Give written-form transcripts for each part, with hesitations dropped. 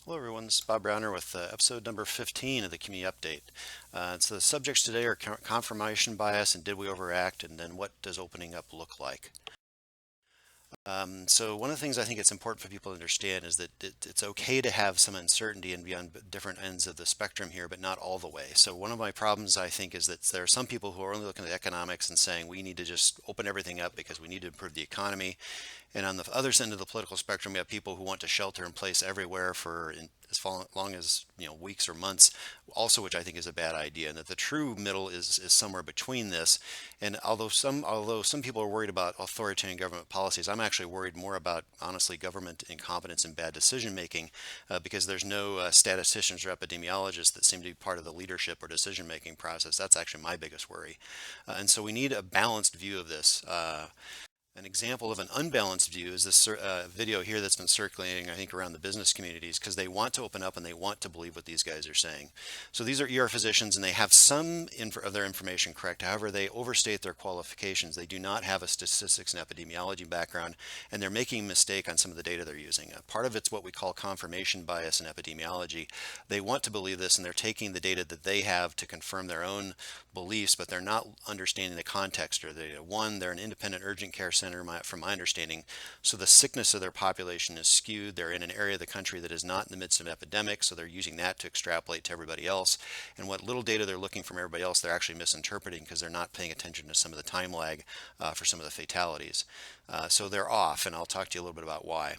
Hello everyone, this is Bob Browner with episode number 15 of the Community Update. So the subjects today are confirmation bias and did we overact, and then what does opening up look like? So one of the things I think it's important for people to understand is that it's okay to have some uncertainty and be on different ends of the spectrum here, but not all the way. So one of my problems I think is that there are some people who are only looking at economics and saying we need to just open everything up because we need to improve the economy. And on the other end of the political spectrum, we have people who want to shelter in place everywhere for as long as weeks or months, also, which I think is a bad idea. And that the true middle is somewhere between this. And although some people are worried about authoritarian government policies, I'm actually worried more about honestly government incompetence and bad decision making, because there's no statisticians or epidemiologists that seem to be part of the leadership or decision making process. That's actually my biggest worry. And so we need a balanced view of this. An example of an unbalanced view is this video here that's been circulating, I think, around the business communities because they want to open up and they want to believe what these guys are saying. So these are ER physicians and they have some of their information correct. However, they overstate their qualifications. They do not have a statistics and epidemiology background, and they're making a mistake on some of the data they're using. Part of it's what we call confirmation bias in epidemiology. They want to believe this and they're taking the data that they have to confirm their own beliefs, but they're not understanding the context or the data. One, they're an independent urgent care center, from my understanding, so the sickness of their population is skewed. They're in an area of the country that is not in the midst of an epidemic, so they're using that to extrapolate to everybody else. And what little data they're looking from everybody else, they're actually misinterpreting because they're not paying attention to some of the time lag for some of the fatalities. So they're off, and I'll talk to you a little bit about why.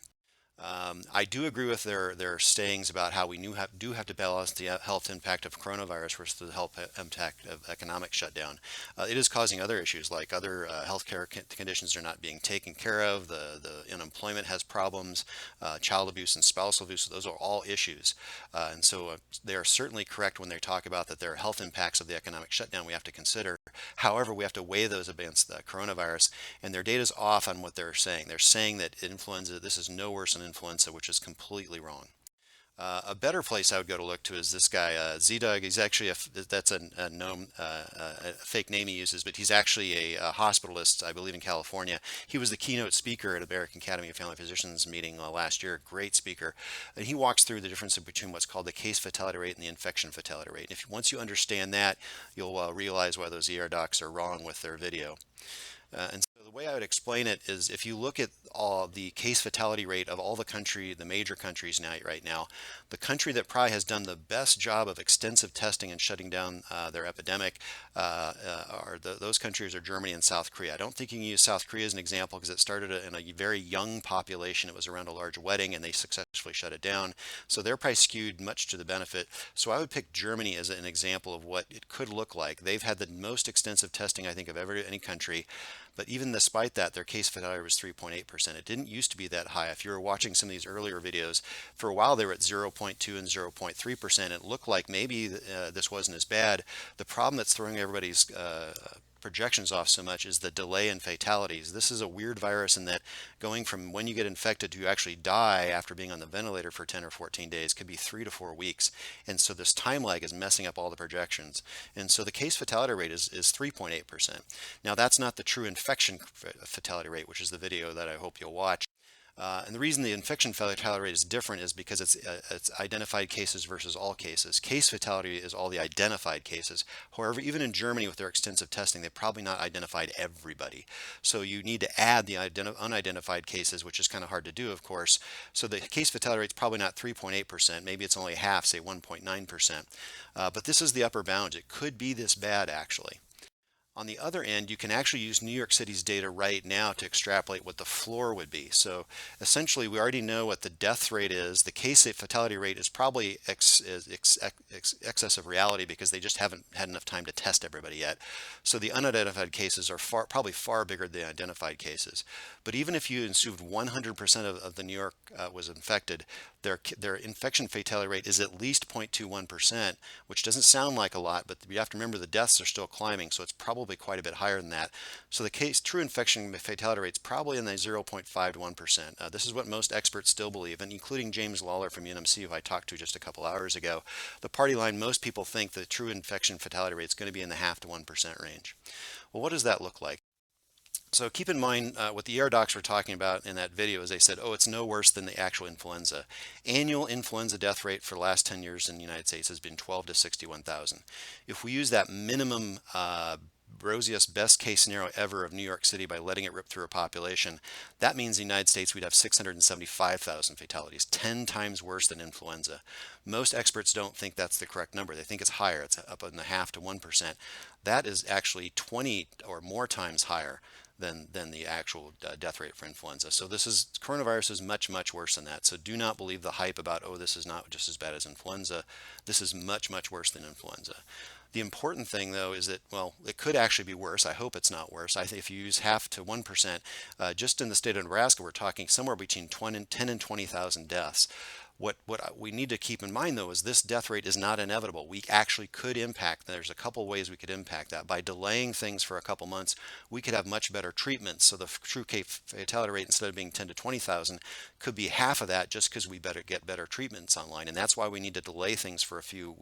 I do agree with their sayings about how we do have to balance the health impact of coronavirus versus the health impact of economic shutdown. It is causing other issues like other healthcare conditions are not being taken care of. The unemployment has problems, child abuse and spousal abuse. Those are all issues, and so they are certainly correct when they talk about that there are health impacts of the economic shutdown we have to consider. However, we have to weigh those against the coronavirus, and their data is off on what they're saying. They're saying that influenza, this is no worse than influenza, which is completely wrong. A better place I would go to look to is this guy, Z-Dog. He's actually that's a known a fake name he uses, but he's actually a hospitalist, I believe, in California. He was the keynote speaker at American Academy of Family Physicians meeting last year. Great speaker, and he walks through the difference between what's called the case fatality rate and the infection fatality rate. And if once you understand that, you'll realize why those ER docs are wrong with their video. And so the way I would explain it is if you look at all the case fatality rate of all the major countries right now, the country that probably has done the best job of extensive testing and shutting down their epidemic those countries are Germany and South Korea. I don't think you can use South Korea as an example because it started in a very young population. It was around a large wedding and they successfully shut it down. So they're probably skewed much to the benefit. So I would pick Germany as an example of what it could look like. They've had the most extensive testing, I think, of any country. But even despite that, their case fatality was 3.8%. It didn't used to be that high. If you were watching some of these earlier videos, for a while they were at 0.2 and 0.3%. It looked like maybe this wasn't as bad. The problem that's throwing everybody's projections off so much is the delay in fatalities. This is a weird virus in that going from when you get infected to actually die after being on the ventilator for 10 or 14 days could be 3 to 4 weeks. And so this time lag is messing up all the projections. And so the case fatality rate is 3.8%. Now that's not the true infection fatality rate, which is the video that I hope you'll watch. And the reason the infection fatality rate is different is because it's identified cases versus all cases. Case fatality is all the identified cases. However, even in Germany with their extensive testing, they've probably not identified everybody. So you need to add the unidentified cases, which is kind of hard to do, of course. So the case fatality rate is probably not 3.8%. Maybe it's only half, say 1.9%. But this is the upper bound. It could be this bad, actually. On the other end, you can actually use New York City's data right now to extrapolate what the floor would be. So essentially, we already know what the death rate is. The case fatality rate is probably excess of reality because they just haven't had enough time to test everybody yet. So the unidentified cases are probably far bigger than the identified cases. But even if you assumed 100% of the New York was infected, their infection fatality rate is at least 0.21%, which doesn't sound like a lot, but you have to remember the deaths are still climbing, so it's probably quite a bit higher than that. So the true infection fatality rate is probably in the 0.5 to 1%. This is what most experts still believe, and including James Lawler from UNMC, who I talked to just a couple hours ago. The party line, most people think the true infection fatality rate is going to be in the half to 1% range. Well, what does that look like? So keep in mind what the ER docs were talking about in that video is they said, oh, it's no worse than the actual influenza. Annual influenza death rate for the last 10 years in the United States has been 12 to 61,000. If we use that minimum rosiest best case scenario ever of New York City by letting it rip through a population, that means in the United States we'd have 675,000 fatalities, 10 times worse than influenza. Most experts don't think that's the correct number. They think it's higher. It's up in the half to 1%. That is actually 20 or more times higher than the actual death rate for influenza. So this is coronavirus is much worse than that. So do not believe the hype about, oh, this is not just as bad as influenza. This is much worse than influenza. The important thing, though, is that, well, it could actually be worse. I hope it's not worse. I think if you use half to 1%, just in the state of Nebraska, we're talking somewhere between 10 and 20,000 deaths. What we need to keep in mind, though, is this death rate is not inevitable. We actually could impact. There's a couple ways we could impact that. By delaying things for a couple months, we could have much better treatments. So the true fatality rate, instead of being 10 to 20,000, could be half of that, just because we better get better treatments online. And that's why we need to delay things for a few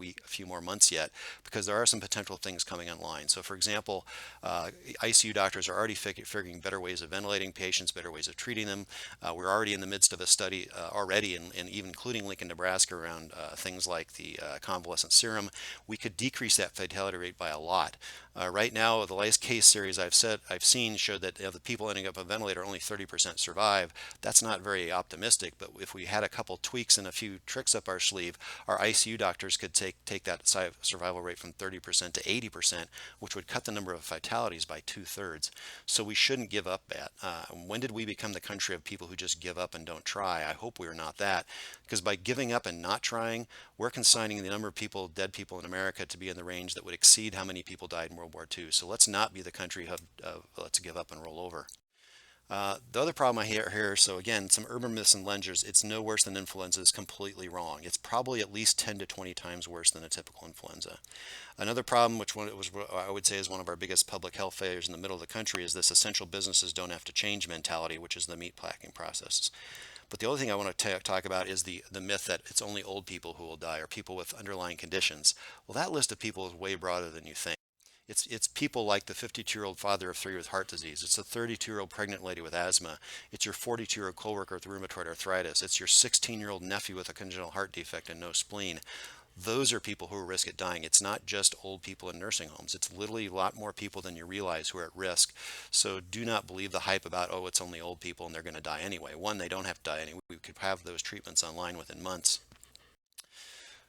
more months yet, because there are some potential things coming online. So, for example, ICU doctors are already figuring better ways of ventilating patients, better ways of treating them. We're already in the midst of a study already, and even including Lincoln, Nebraska, around things like the convalescent serum. We could decrease that fatality rate by a lot. Right now, the latest case series I've seen showed that the people ending up on a ventilator, only 30% survive. That's not very optimistic, but if we had a couple tweaks and a few tricks up our sleeve, our ICU doctors could take that survival rate from 30% to 80%, which would cut the number of fatalities by 2/3. So we shouldn't give up that. When did we become the country of people who just give up and don't try? I hope we are not that, because by giving up and not trying, we're consigning the number of dead people in America, to be in the range that would exceed how many people died in World War II. So let's not be the country of let's give up and roll over. The other problem I hear here, so again, some urban myths and legends, it's no worse than influenza, is completely wrong. It's probably at least 10 to 20 times worse than a typical influenza. Another problem, which I would say is one of our biggest public health failures in the middle of the country, is this essential businesses don't have to change mentality, which is the meat packing processes. But the other thing I want to talk about is the myth that it's only old people who will die, or people with underlying conditions. Well, that list of people is way broader than you think. It's people like the 52-year-old father of three with heart disease. It's a 32-year-old pregnant lady with asthma. It's your 42-year-old coworker with rheumatoid arthritis. It's your 16-year-old nephew with a congenital heart defect and no spleen. Those are people who are at risk at dying. It's not just old people in nursing homes. It's literally a lot more people than you realize who are at risk. So do not believe the hype about, oh, it's only old people and they're going to die anyway. One, they don't have to die anyway. We could have those treatments online within months.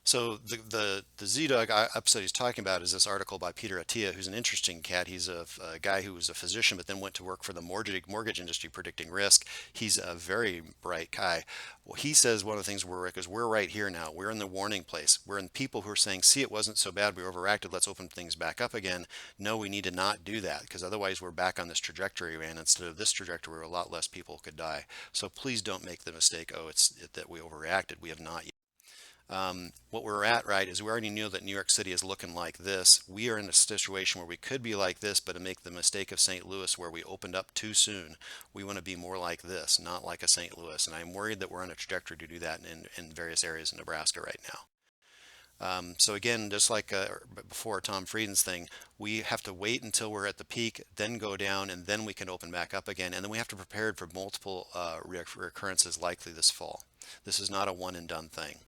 So the Z-Dog episode he's talking about is this article by Peter Attia, who's an interesting cat. He's a guy who was a physician, but then went to work for the mortgage industry predicting risk. He's a very bright guy. Well, he says one of the things we're right here now. We're in the warning place. We're in people who are saying, see, it wasn't so bad. We overacted. Let's open things back up again. No, we need to not do that, because otherwise we're back on this trajectory, and instead of this trajectory, where a lot less people could die. So please don't make the mistake, oh, that we overreacted. We have not yet. What we're at, right, is we already knew that New York City is looking like this. We are in a situation where we could be like this, but to make the mistake of St. Louis, where we opened up too soon. We want to be more like this, not like a St. Louis. And I'm worried that we're on a trajectory to do that in various areas in Nebraska right now. So again, just like before Tom Frieden's thing, we have to wait until we're at the peak, then go down, and then we can open back up again. And then we have to prepare for multiple recurrences likely this fall. This is not a one and done thing.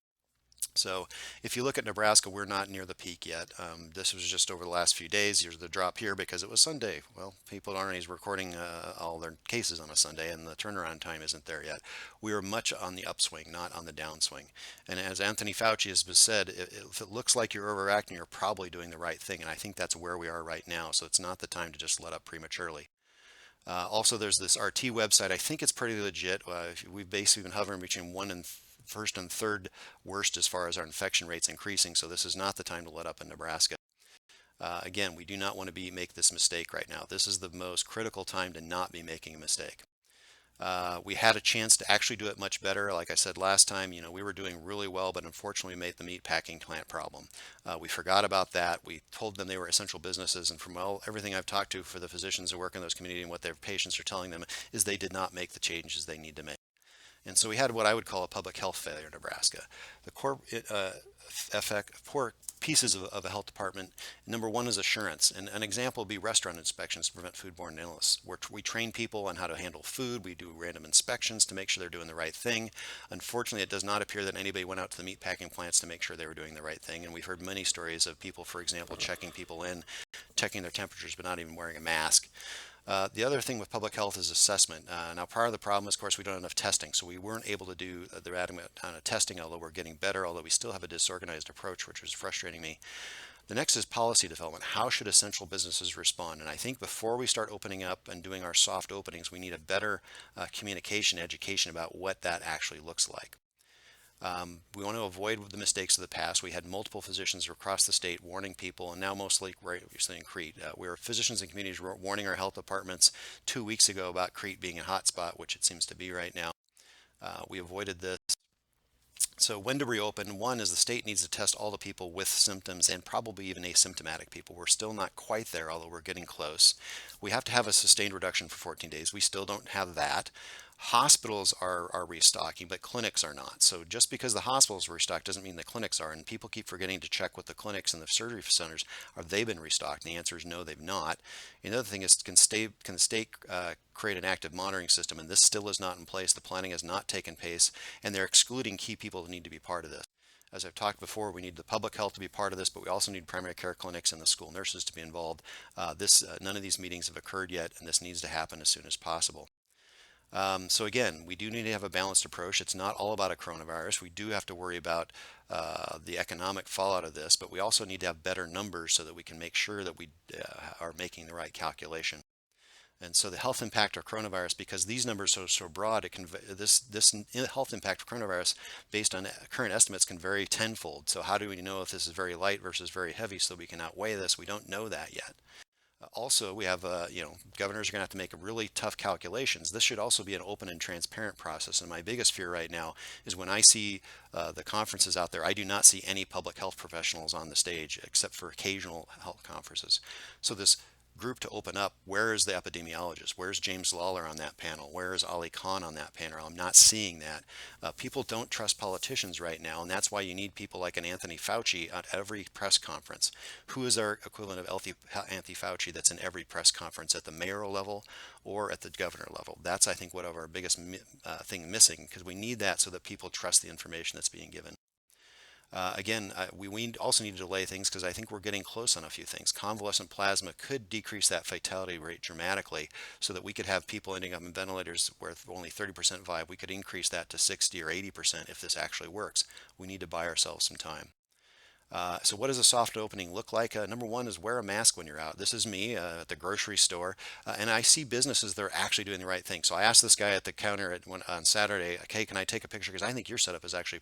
So if you look at Nebraska, we're not near the peak yet. This was just over the last few days. Here's the drop here because it was Sunday. Well, people aren't always recording all their cases on a Sunday, and the turnaround time isn't there yet. We are much on the upswing, not on the downswing. And as Anthony Fauci has said, if it looks like you're overacting, you're probably doing the right thing. And I think that's where we are right now. So it's not the time to just let up prematurely. Also, there's this RT website. I think it's pretty legit. We've basically been hovering between first and third worst as far as our infection rates increasing. So this is not the time to let up in Nebraska. Again, we do not want to make this mistake right now. This is the most critical time to not be making a mistake. We had a chance to actually do it much better. Like I said last time, we were doing really well, but unfortunately we made the meat packing plant problem. We forgot about that. We told them they were essential businesses, and from everything I've talked to for the physicians who work in those communities and what their patients are telling them is they did not make the changes they need to make. And so we had what I would call a public health failure in Nebraska. The core core pieces of a health department, number one is assurance. And an example would be restaurant inspections to prevent foodborne illness, where we train people on how to handle food. We do random inspections to make sure they're doing the right thing. Unfortunately, it does not appear that anybody went out to the meat packing plants to make sure they were doing the right thing. And we've heard many stories of people, for example, checking people in, checking their temperatures, but not even wearing a mask. The other thing with public health is assessment. Now, part of the problem is, of course, we don't have enough testing, so we weren't able to do the adequate amount of testing, although we're getting better, although we still have a disorganized approach, which was frustrating me. The next is policy development. How should essential businesses respond? And I think before we start opening up and doing our soft openings, we need a better communication education about what that actually looks like. We want to avoid the mistakes of the past. We had multiple physicians across the state warning people, and now mostly right obviously in Crete. We were physicians and communities warning our health departments 2 weeks ago about Crete being a hotspot, which it seems to be right now. We avoided this. So when to reopen? One is the state needs to test all the people with symptoms and probably even asymptomatic people. We're still not quite there, although we're getting close. We have to have a sustained reduction for 14 days. We still don't have that. Hospitals are restocking, but clinics are not. So just because the hospitals are restocked doesn't mean the clinics are. And people keep forgetting to check with the clinics and the surgery centers. Have they been restocked? And the answer is no, they've not. Another thing is, can the state create an active monitoring system? And this still is not in place. The planning has not taken place, and they're excluding key people who need to be part of this. As I've talked before, we need the public health to be part of this, but we also need primary care clinics and the school nurses to be involved. None of these meetings have occurred yet, and this needs to happen as soon as possible. So again, we do need to have a balanced approach. It's not all about a coronavirus. We do have to worry about the economic fallout of this, but we also need to have better numbers so that we can make sure that we are making the right calculation. And so the health impact of coronavirus, because these numbers are so broad, this health impact of coronavirus based on current estimates can vary tenfold. So how do we know if this is very light versus very heavy so we can outweigh this? We don't know that yet. Also, we have, governors are going to have to make really tough calculations. This should also be an open and transparent process. And my biggest fear right now is when I see the conferences out there, I do not see any public health professionals on the stage except for occasional health conferences. So this group to open up, where is the epidemiologist? Where's James Lawler on that panel? Where is Ali Khan on that panel? I'm not seeing that. People don't trust politicians right now, and that's why you need people like an Anthony Fauci at every press conference. Who is our equivalent of Anthony Fauci that's in every press conference at the mayoral level or at the governor level? That's, I think, one of our biggest thing missing, because we need that so that people trust the information that's being given. Again, we also need to delay things because I think we're getting close on a few things. Convalescent plasma could decrease that fatality rate dramatically so that we could have people ending up in ventilators where only 30% vibe. We could increase that to 60 or 80% if this actually works. We need to buy ourselves some time. So what does a soft opening look like? Number one is wear a mask when you're out. This is me at the grocery store, and I see businesses that are actually doing the right thing. So I asked this guy at the counter on Saturday, okay, can I take a picture? Because I think your setup is actually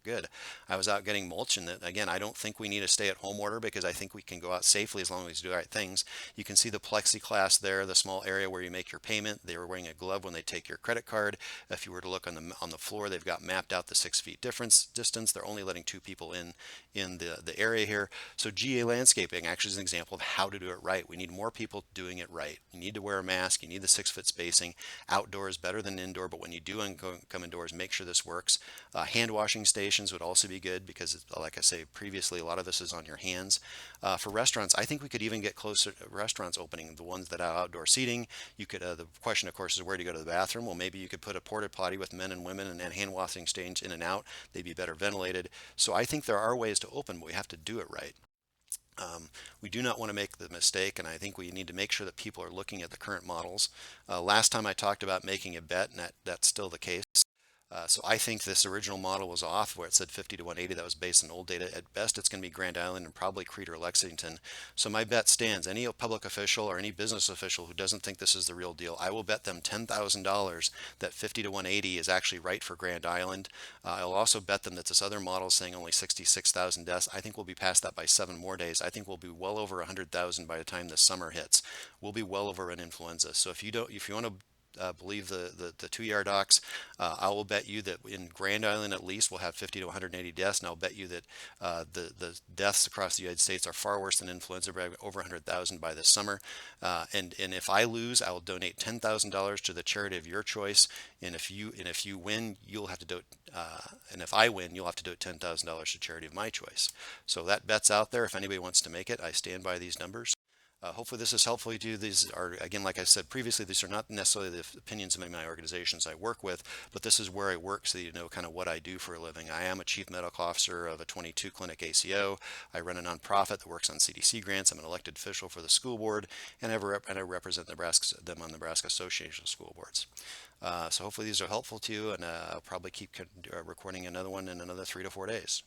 good. I was out getting mulch, and again, I don't think we need a stay-at-home order because I think we can go out safely as long as we do the right things. You can see the plexiglass there, the small area where you make your payment. They were wearing a glove when they take your credit card. If you were to look on the floor, they've got mapped out the 6 feet distance. They're only letting two people in the area here. So GA landscaping actually is an example of how to do it right. We need more people doing it right. You need to wear a mask. You need the 6 foot spacing. Outdoors better than indoor, but when you do come indoors, make sure this works. Hand washing stations would also be good because, like I say previously, a lot of this is on your hands. For restaurants, I think we could even get closer to restaurants opening, the ones that have outdoor seating. You could. The question, of course, is where do you go to the bathroom? Well, maybe you could put a porta potty with men and women and hand washing stations in and out. They'd be better ventilated. So I think there are ways to open, but we have to do it right. We do not want to make the mistake, and I think we need to make sure that people are looking at the current models. Last time I talked about making a bet, and that's still the case. So I think this original model was off where it said 50 to 180. That was based on old data. At best, it's going to be Grand Island and probably Crete or Lexington. So my bet stands. Any public official or any business official who doesn't think this is the real deal, I will bet them $10,000 that 50 to 180 is actually right for Grand Island. I'll also bet them that this other model is saying only 66,000 deaths. I think we'll be past that by 7 more days. I think we'll be well over 100,000 by the time the summer hits. We'll be well over an influenza. So if you want to believe the 2 ER docs. I will bet you that in Grand Island at least we'll have 50 to 180 deaths, and I'll bet you that the deaths across the United States are far worse than influenza, over 100,000 by this summer. And if I lose, I will donate $10,000 to the charity of your choice. And if you win, you'll have to do it. And if I win, you'll have to do it $10,000 to charity of my choice. So that bet's out there. If anybody wants to make it, I stand by these numbers. Hopefully this is helpful to you. These are, again, like I said previously, these are not necessarily the opinions of my organizations I work with, but this is where I work so you know kind of what I do for a living. I am a chief medical officer of a 22 clinic ACO. I run a nonprofit that works on CDC grants. I'm an elected official for the school board, and I represent them on Nebraska Association of School Boards. So hopefully these are helpful to you, and I'll probably keep recording another one in another 3 to 4 days.